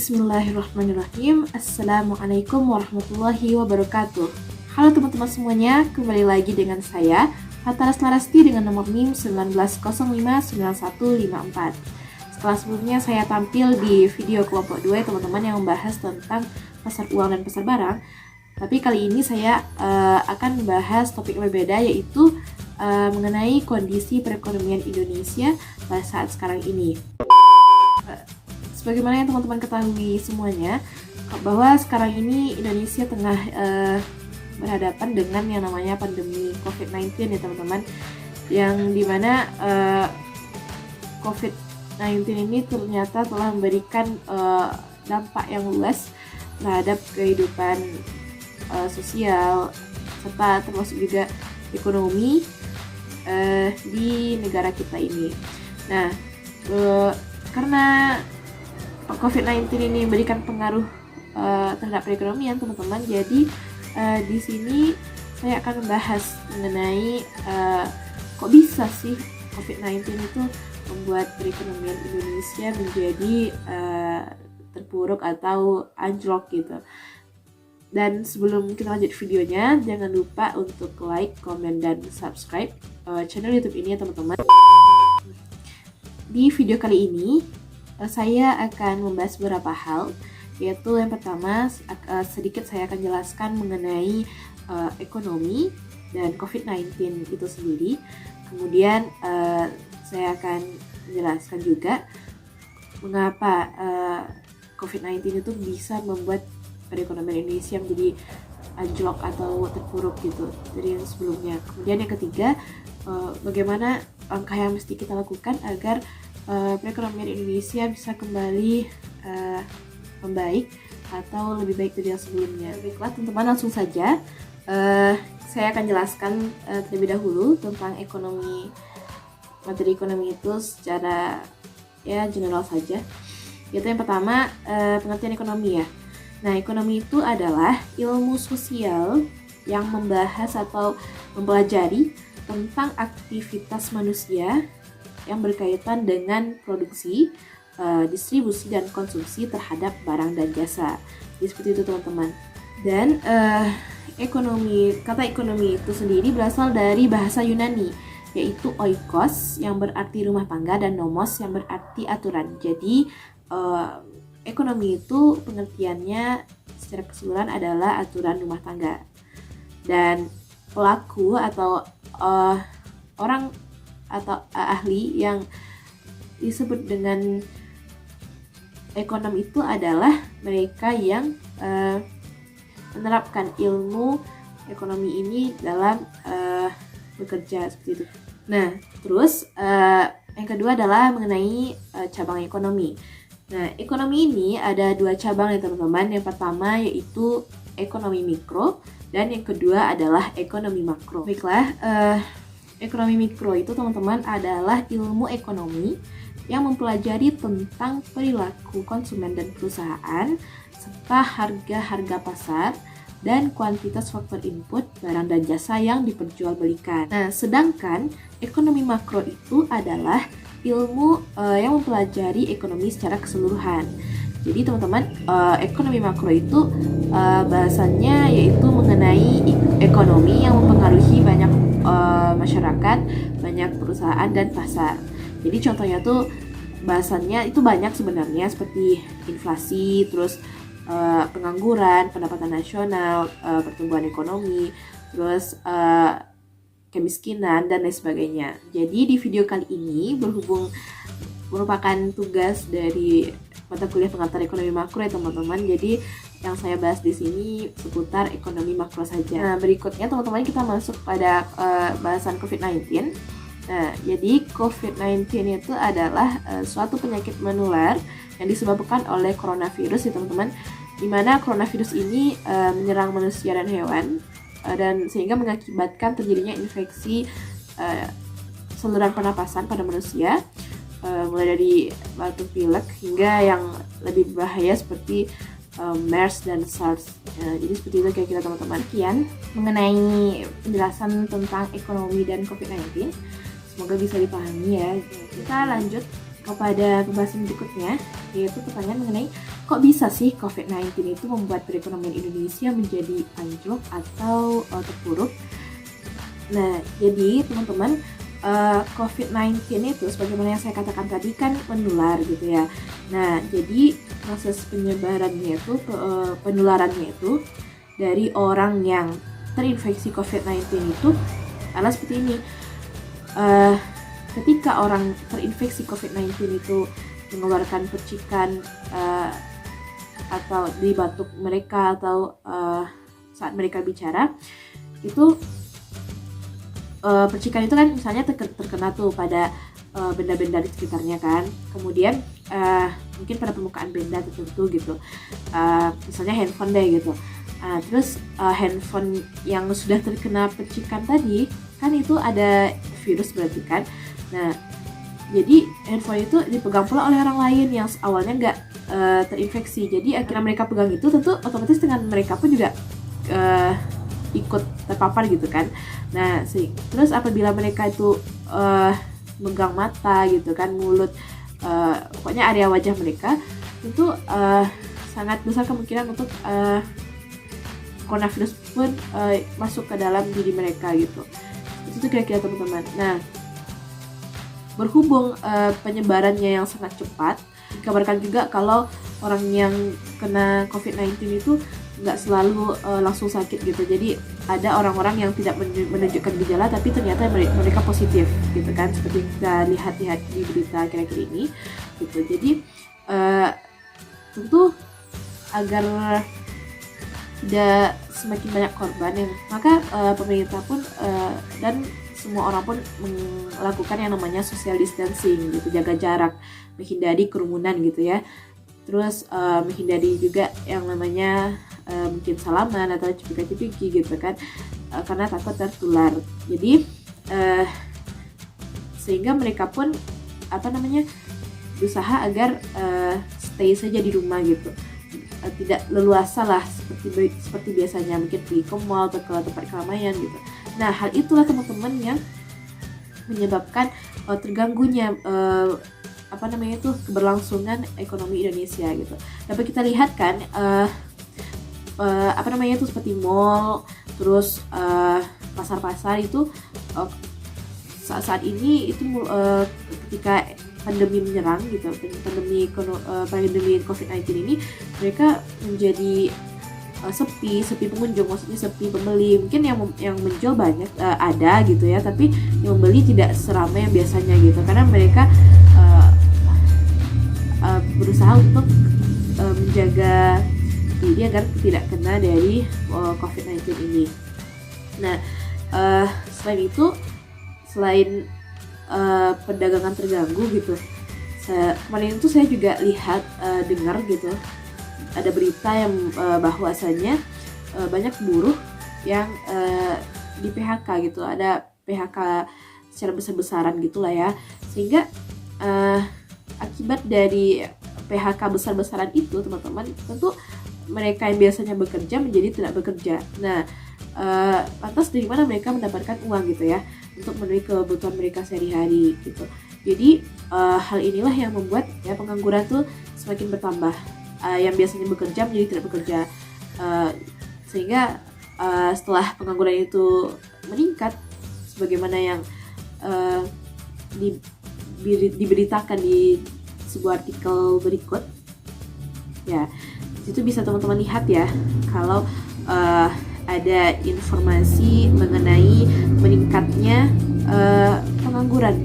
Bismillahirrahmanirrahim. Assalamualaikum warahmatullahi wabarakatuh. Halo teman-teman semuanya, kembali lagi dengan saya Fathia Lasti dengan nomor NIM 19059154. Setelah sebelumnya saya tampil di video kelompok 2 teman-teman yang membahas tentang pasar uang dan pasar barang. Tapi kali ini saya akan membahas topik yang berbeda, yaitu mengenai kondisi perekonomian Indonesia pada saat sekarang ini. Sebagaimana yang teman-teman ketahui semuanya, bahwa sekarang ini Indonesia tengah berhadapan dengan yang namanya pandemi COVID-19 ya teman-teman, yang dimana COVID-19 ini ternyata telah memberikan dampak yang luas terhadap kehidupan sosial serta termasuk juga ekonomi di negara kita ini. Nah, karena COVID-19 ini memberikan pengaruh terhadap perekonomian teman-teman, jadi di sini saya akan membahas mengenai kok bisa sih COVID-19 itu membuat perekonomian Indonesia menjadi terpuruk atau anjlok gitu. Dan sebelum kita lanjut videonya, jangan lupa untuk like, komen, dan subscribe channel YouTube ini ya teman-teman. Di video kali ini saya akan membahas beberapa hal, yaitu yang pertama sedikit saya akan jelaskan mengenai ekonomi dan COVID-19 itu sendiri. Kemudian saya akan menjelaskan juga mengapa COVID-19 itu bisa membuat perekonomian Indonesia menjadi anjlok atau terpuruk gitu dari yang sebelumnya. Kemudian yang ketiga, bagaimana langkah yang mesti kita lakukan agar perekonomian Indonesia bisa kembali membaik atau lebih baik dari yang sebelumnya. Baiklah teman-teman, langsung saja saya akan jelaskan terlebih dahulu tentang ekonomi, materi ekonomi itu secara general saja. Yaitu yang pertama, pengertian ekonomi ya. Nah, ekonomi itu adalah ilmu sosial yang membahas atau mempelajari tentang aktivitas manusia yang berkaitan dengan produksi, distribusi, dan konsumsi terhadap barang dan jasa. Jadi seperti itu teman-teman. Dan kata ekonomi itu sendiri berasal dari bahasa Yunani, yaitu oikos yang berarti rumah tangga dan nomos yang berarti aturan. Jadi ekonomi itu pengertiannya secara keseluruhan adalah aturan rumah tangga. Dan pelaku atau orang atau ahli yang disebut dengan ekonom itu adalah mereka yang menerapkan ilmu ekonomi ini dalam bekerja seperti itu. Nah, terus yang kedua adalah mengenai cabang ekonomi. Nah, ekonomi ini ada dua cabang ya teman-teman. Yang pertama yaitu ekonomi mikro dan yang kedua adalah ekonomi makro. Baiklah, ekonomi mikro itu teman-teman adalah ilmu ekonomi yang mempelajari tentang perilaku konsumen dan perusahaan serta harga-harga pasar dan kuantitas faktor input barang dan jasa yang diperjualbelikan. Nah, sedangkan ekonomi makro itu adalah ilmu yang mempelajari ekonomi secara keseluruhan. Jadi teman-teman, ekonomi makro itu bahasannya yaitu mengenai ekonomi yang mempengaruhi banyak masyarakat, banyak perusahaan dan pasar. Jadi contohnya tuh bahasannya itu banyak sebenarnya, seperti inflasi, terus pengangguran, pendapatan nasional, pertumbuhan ekonomi, terus kemiskinan dan lain sebagainya. Jadi di video kali ini berhubung merupakan tugas dari mata kuliah pengantar ekonomi makro ya teman-teman. Jadi yang saya bahas di sini seputar ekonomi makro saja. Nah, berikutnya teman-teman kita masuk pada bahasan COVID-19. Nah, jadi COVID-19 itu adalah suatu penyakit menular yang disebabkan oleh coronavirus ya teman-teman. Di mana coronavirus ini menyerang manusia dan hewan dan sehingga mengakibatkan terjadinya infeksi saluran pernapasan pada manusia, mulai dari batuk pilek hingga yang lebih bahaya seperti MERS dan SARS. Jadi seperti itu kira-kira teman-teman. Sekian mengenai penjelasan tentang ekonomi dan COVID-19. Semoga bisa dipahami ya. Kita lanjut kepada pembahasan berikutnya, yaitu pertanyaan mengenai kok bisa sih COVID-19 itu membuat perekonomian Indonesia menjadi anjlok atau terpuruk? Nah, jadi teman-teman, COVID-19 itu sebagaimana yang saya katakan tadi kan menular gitu ya. Nah, jadi proses penyebarannya itu, penularannya itu dari orang yang terinfeksi COVID-19 itu adalah seperti ini. Ketika orang terinfeksi COVID-19 itu mengeluarkan percikan atau di batuk mereka atau saat mereka bicara, itu percikan itu kan misalnya terkena tuh pada benda-benda di sekitarnya kan, kemudian mungkin pada permukaan benda tertentu gitu, misalnya handphone deh gitu. Terus handphone yang sudah terkena percikan tadi kan itu ada virus berarti kan. Nah, jadi handphone itu dipegang pula oleh orang lain yang awalnya nggak terinfeksi. Jadi akhirnya mereka pegang itu, tentu otomatis dengan mereka pun juga ikut terpapar gitu kan. Nah, terus apabila mereka itu megang mata gitu kan, mulut, pokoknya area wajah mereka itu sangat besar kemungkinan untuk coronavirus pun masuk ke dalam diri mereka gitu. Itu kira-kira teman-teman. Nah, berhubung penyebarannya yang sangat cepat, dikabarkan juga kalau orang yang kena COVID-19 itu nggak selalu langsung sakit gitu. Jadi ada orang-orang yang tidak menunjukkan gejala tapi ternyata mereka positif gitu kan, seperti kita lihat di berita kira-kira ini gitu. Jadi tentu agar tidak semakin banyak korban, maka pemerintah pun dan semua orang pun melakukan yang namanya social distancing gitu, jaga jarak, menghindari kerumunan gitu ya. Terus menghindari juga yang namanya mungkin salaman atau cipika-cipiki gitu kan, karena takut tertular. Jadi sehingga mereka pun berusaha agar stay saja di rumah gitu, tidak leluasa lah seperti biasanya, mungkin pergi ke mall atau ke tempat keramaian gitu. Nah, hal itulah teman-teman yang menyebabkan terganggunya keberlangsungan ekonomi Indonesia gitu. Dapat kita lihat kan seperti mall, terus pasar-pasar itu saat ini itu ketika pandemi menyerang gitu, pandemi COVID-19 ini, mereka menjadi sepi pengunjung, maksudnya sepi pembeli. Mungkin yang menjual banyak ada gitu ya, tapi yang membeli tidak seramai yang biasanya gitu, karena mereka berusaha untuk menjaga diri agar tidak kena dari COVID-19 ini. Nah, selain perdagangan terganggu gitu, kemarin itu saya juga lihat dengar gitu, ada berita yang bahwasanya banyak buruh yang di PHK gitu, ada PHK secara besar-besaran gitulah ya, sehingga akibat dari PHK besar-besaran itu teman-teman, tentu mereka yang biasanya bekerja menjadi tidak bekerja. Nah, lantas dari mana mereka mendapatkan uang gitu ya untuk memenuhi kebutuhan mereka sehari-hari gitu. Jadi hal inilah yang membuat ya pengangguran tuh semakin bertambah. Yang biasanya bekerja menjadi tidak bekerja, sehingga setelah pengangguran itu meningkat sebagaimana yang diberitakan di sebuah artikel berikut ya, itu bisa teman-teman lihat ya kalau ada informasi mengenai meningkatnya pengangguran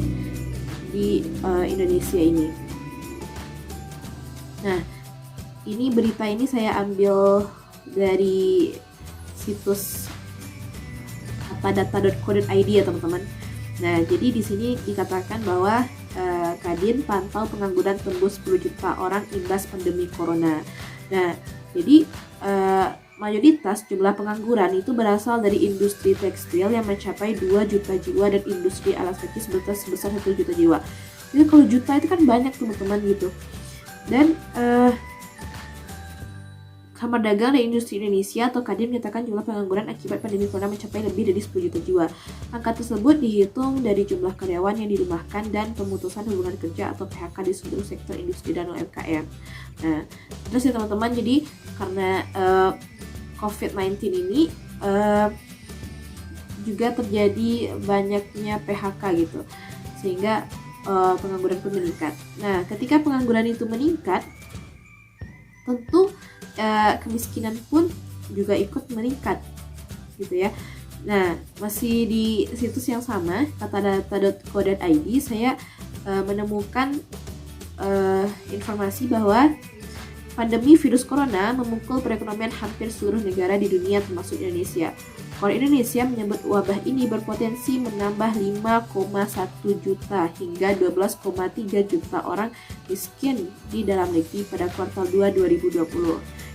di Indonesia ini. Nah, ini berita ini saya ambil dari situs data.co.id ya teman-teman. Nah, jadi di sini dikatakan bahwa Kadin pantau pengangguran tembus 10 juta orang imbas pandemi corona. Nah, jadi mayoritas jumlah pengangguran itu berasal dari industri tekstil yang mencapai 2 juta jiwa dan industri alas kaki sebesar 1 juta jiwa. Jadi kalau juta itu kan banyak teman-teman gitu. Dan Kamar Dagang dan Industri Indonesia atau Kadin menyatakan jumlah pengangguran akibat pandemi corona mencapai lebih dari 10 juta jiwa. Angka tersebut dihitung dari jumlah karyawan yang dirumahkan dan pemutusan hubungan kerja atau PHK di seluruh sektor industri dan UMKM. Nah, terus ya teman-teman, jadi karena COVID-19 ini juga terjadi banyaknya PHK gitu, sehingga pengangguran pun meningkat. Nah, ketika pengangguran itu meningkat, tentu kemiskinan pun juga ikut meningkat gitu ya. Nah, masih di situs yang sama, katadata.co.id, saya menemukan informasi bahwa pandemi virus corona memukul perekonomian hampir seluruh negara di dunia termasuk Indonesia. Kalau Indonesia menyebut wabah ini berpotensi menambah 5,1 juta hingga 12,3 juta orang miskin di dalam negeri pada kuartal 2 2020.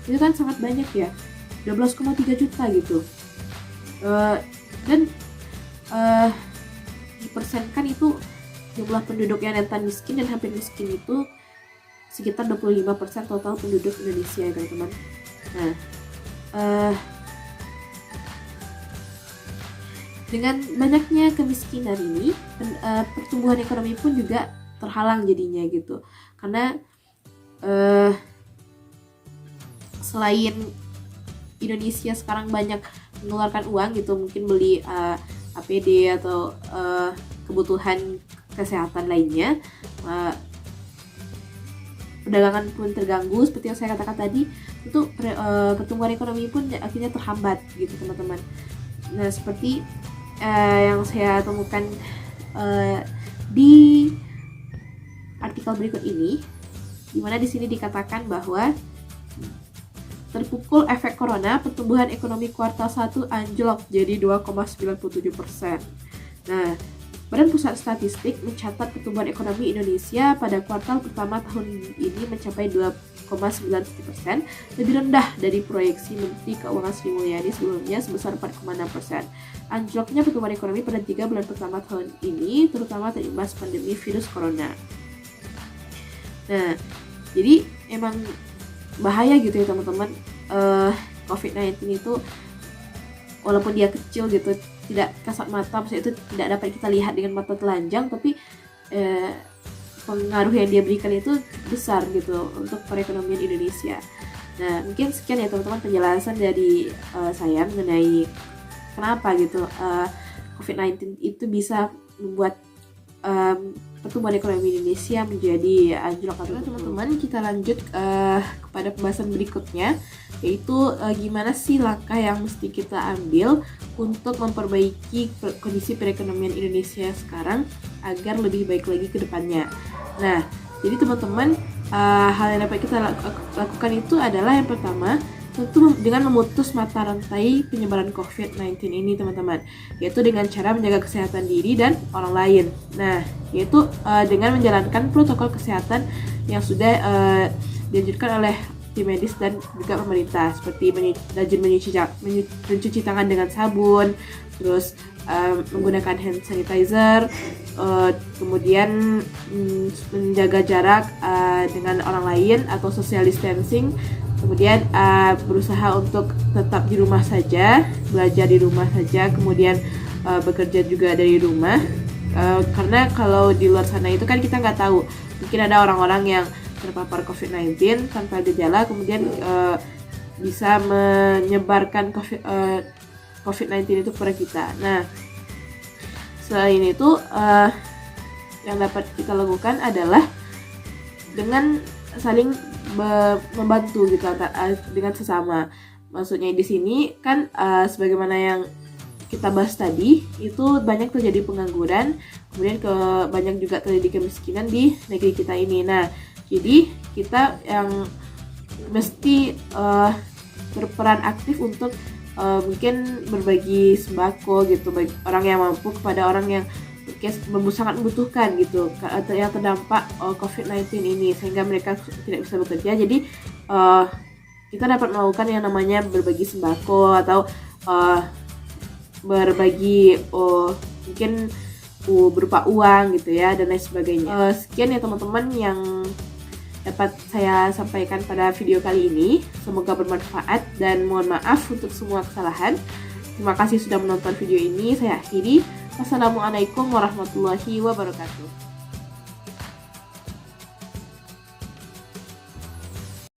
Itu kan sangat banyak ya, 12,3 juta gitu. Dan dipersenkan itu jumlah penduduk yang rentan miskin dan hampir miskin itu sekitar 25% total penduduk Indonesia ya teman-teman. Nah, dengan banyaknya kemiskinan ini, pertumbuhan ekonomi pun juga terhalang jadinya gitu. Karena selain Indonesia sekarang banyak mengeluarkan uang gitu, mungkin beli APD atau kebutuhan kesehatan lainnya, perdagangan pun terganggu seperti yang saya katakan tadi. Itu pertumbuhan ekonomi pun akhirnya terhambat gitu teman-teman. Nah, seperti yang saya temukan di artikel berikut ini, di mana di sini dikatakan bahwa terpukul efek corona, pertumbuhan ekonomi kuartal 1 anjlok jadi 2,97%. Nah, Badan Pusat Statistik mencatat pertumbuhan ekonomi Indonesia pada kuartal pertama tahun ini mencapai 2,97%, lebih rendah dari proyeksi Menteri Keuangan Sri Mulyani sebelumnya sebesar 4,6%. Anjloknya pertumbuhan ekonomi pada 3 bulan pertama tahun ini terutama terimbas pandemi virus corona. Nah, jadi emang bahaya gitu ya teman-teman. COVID-19 itu walaupun dia kecil gitu, tidak kasat mata, maksudnya itu tidak dapat kita lihat dengan mata telanjang, tapi pengaruh yang dia berikan itu besar gitu untuk perekonomian Indonesia. Nah, mungkin sekian ya teman-teman penjelasan dari saya mengenai kenapa gitu COVID-19 itu bisa membuat pertumbuhan ekonomi Indonesia menjadi anjlok. Teman-teman, kita lanjut kepada pembahasan berikutnya, yaitu gimana sih langkah yang mesti kita ambil untuk memperbaiki kondisi perekonomian Indonesia sekarang agar lebih baik lagi ke depannya. Nah, jadi teman-teman, hal yang dapat kita lakukan itu adalah yang pertama, tentu dengan memutus mata rantai penyebaran COVID-19 ini teman-teman, yaitu dengan cara menjaga kesehatan diri dan orang lain. Nah, yaitu dengan menjalankan protokol kesehatan yang sudah dianjurkan oleh tim medis dan juga pemerintah, seperti rajin mencuci tangan dengan sabun, terus menggunakan hand sanitizer, kemudian menjaga jarak dengan orang lain atau social distancing. Kemudian berusaha untuk tetap di rumah saja, belajar di rumah saja, kemudian bekerja juga dari rumah. Karena kalau di luar sana itu kan kita nggak tahu, mungkin ada orang-orang yang terpapar COVID-19 tanpa gejala, kemudian bisa menyebarkan COVID-19 itu kepada kita. Nah, selain itu yang dapat kita lakukan adalah dengan saling membantu gitu dengan sesama. Maksudnya di sini kan sebagaimana yang kita bahas tadi, itu banyak terjadi pengangguran, kemudian banyak juga terjadi kemiskinan di negeri kita ini. Nah, jadi kita yang mesti berperan aktif untuk mungkin berbagi sembako gitu bagi orang yang mampu kepada orang yang sangat membutuhkan gitu, yang terdampak COVID-19 ini, sehingga mereka tidak bisa bekerja. Jadi kita dapat melakukan yang namanya berbagi sembako atau berbagi mungkin berupa uang gitu ya, dan lain sebagainya. Sekian ya teman-teman yang dapat saya sampaikan pada video kali ini. Semoga bermanfaat dan mohon maaf untuk semua kesalahan. Terima kasih sudah menonton video ini. Saya akhiri. Wassalamualaikum warahmatullahi wabarakatuh.